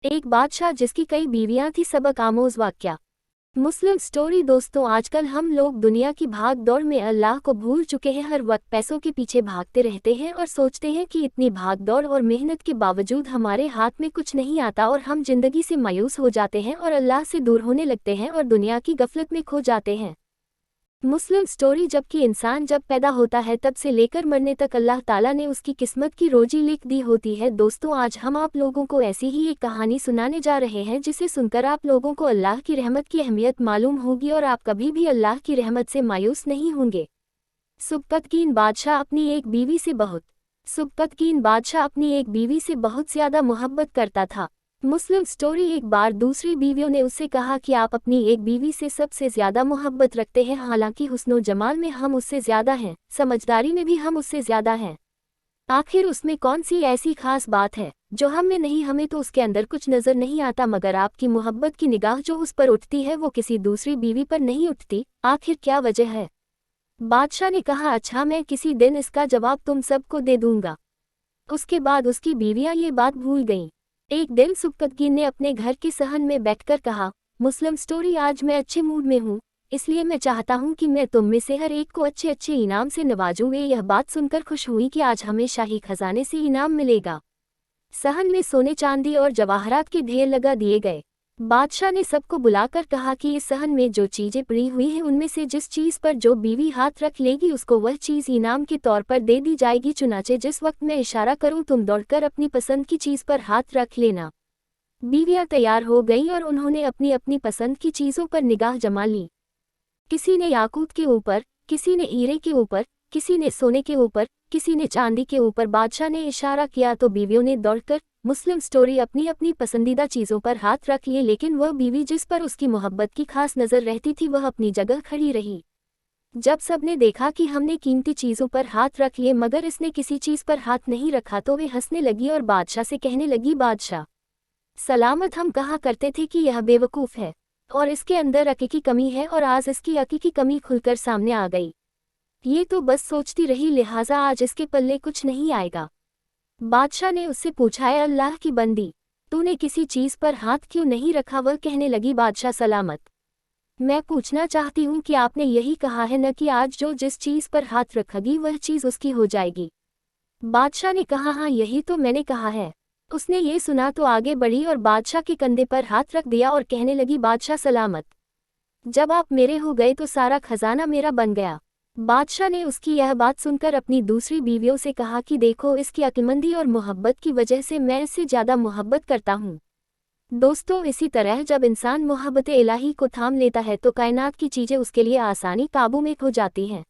एक बादशाह जिसकी कई बीवियां थी। सबक आमोज वाक्या। मुस्लिम स्टोरी। दोस्तों, आजकल हम लोग दुनिया की भाग दौड़ में अल्लाह को भूल चुके हैं। हर वक्त पैसों के पीछे भागते रहते हैं और सोचते हैं कि इतनी भाग दौड़ और मेहनत के बावजूद हमारे हाथ में कुछ नहीं आता और हम जिंदगी से मायूस हो जाते हैं और अल्लाह से दूर होने लगते हैं और दुनिया की गफलत में खो जाते हैं। मुस्लिम स्टोरी। जबकि इंसान जब पैदा होता है तब से लेकर मरने तक अल्लाह ताला ने उसकी किस्मत की रोजी लिख दी होती है। दोस्तों, आज हम आप लोगों को ऐसी ही एक कहानी सुनाने जा रहे हैं जिसे सुनकर आप लोगों को अल्लाह की रहमत की अहमियत मालूम होगी और आप कभी भी अल्लाह की रहमत से मायूस नहीं होंगे। सुबकतगीन बादशाह अपनी एक बीवी से बहुत सुबकतगीन बादशाह अपनी एक बीवी से बहुत ज्यादा मोहब्बत करता था। मुस्लिम स्टोरी। एक बार दूसरी बीवियों ने उससे कहा कि आप अपनी एक बीवी से सबसे ज्यादा मोहब्बत रखते हैं, हालांकि हुस्नो जमाल में हम उससे ज्यादा हैं, समझदारी में भी हम उससे ज्यादा हैं। आखिर उसमें कौन सी ऐसी खास बात है जो हम में नहीं? हमें तो उसके अंदर कुछ नजर नहीं आता, मगर आपकी मोहब्बत की निगाह जो उस पर उठती है वो किसी दूसरी बीवी पर नहीं उठती। आखिर क्या वजह है? बादशाह ने कहा, अच्छा, मैं किसी दिन इसका जवाब तुम सबको दे दूंगा। उसके बाद उसकी बीवियां ये बात भूल गईं। एक दिन सुबकतगीन ने अपने घर के सहन में बैठकर कहा, मुस्लिम स्टोरी, आज मैं अच्छे मूड में हूँ, इसलिए मैं चाहता हूँ कि मैं तुम में से हर एक को अच्छे अच्छे इनाम से नवाजूं। वे यह बात सुनकर खुश हुई कि आज हमें शाही खजाने से इनाम मिलेगा। सहन में सोने चांदी और जवाहरात के ढेर लगा दिए गए। बादशाह ने सबको बुलाकर कहा कि इस सहन में जो चीजें पड़ी हुई हैं उनमें से जिस चीज पर जो बीवी हाथ रख लेगी उसको वह चीज इनाम के तौर पर दे दी जाएगी। चुनाचे जिस वक्त मैं इशारा करूं तुम दौड़कर अपनी पसंद की चीज पर हाथ रख लेना। बीवियां तैयार हो गईं और उन्होंने अपनी अपनी पसंद की चीजों पर निगाह जमा ली। किसी ने याकूत के ऊपर, किसी ने हीरे के ऊपर, किसी ने सोने के ऊपर, किसी ने चांदी के ऊपर। बादशाह ने इशारा किया तो बीवियों ने दौड़कर मुस्लिम स्टोरी अपनी अपनी पसंदीदा चीज़ों पर हाथ रख लिए, लेकिन वह बीवी जिस पर उसकी मोहब्बत की खास नज़र रहती थी वह अपनी जगह खड़ी रही। जब सबने देखा कि हमने कीमती चीज़ों पर हाथ रख लिए मगर इसने किसी चीज़ पर हाथ नहीं रखा तो वे हंसने लगी और बादशाह से कहने लगी, बादशाह सलामत, हम कहा करते थे कि यह बेवकूफ़ है और इसके अंदर अक़ल की कमी है और आज इसकी अक़ल की कमी खुलकर सामने आ गई। ये तो बस सोचती रही, लिहाजा आज इसके पल्ले कुछ नहीं आएगा। बादशाह ने उससे पूछा, है अल्लाह की बंदी, तूने किसी चीज़ पर हाथ क्यों नहीं रखा? वह कहने लगी, बादशाह सलामत, मैं पूछना चाहती हूँ कि आपने यही कहा है न कि आज जो जिस चीज़ पर हाथ रखेगी वह चीज़ उसकी हो जाएगी। बादशाह ने कहा, हाँ, यही तो मैंने कहा है। उसने ये सुना तो आगे बढ़ी और बादशाह के कंधे पर हाथ रख दिया और कहने लगी, बादशाह सलामत, जब आप मेरे हो गए तो सारा खजाना मेरा बन गया। बादशाह ने उसकी यह बात सुनकर अपनी दूसरी बीवियों से कहा कि देखो, इसकी अक्लमंदी और मोहब्बत की वजह से मैं इससे ज़्यादा मोहब्बत करता हूँ। दोस्तों, इसी तरह जब इंसान मोहब्बत इलाही को थाम लेता है तो कायनात की चीज़ें उसके लिए आसानी काबू में खो जाती हैं।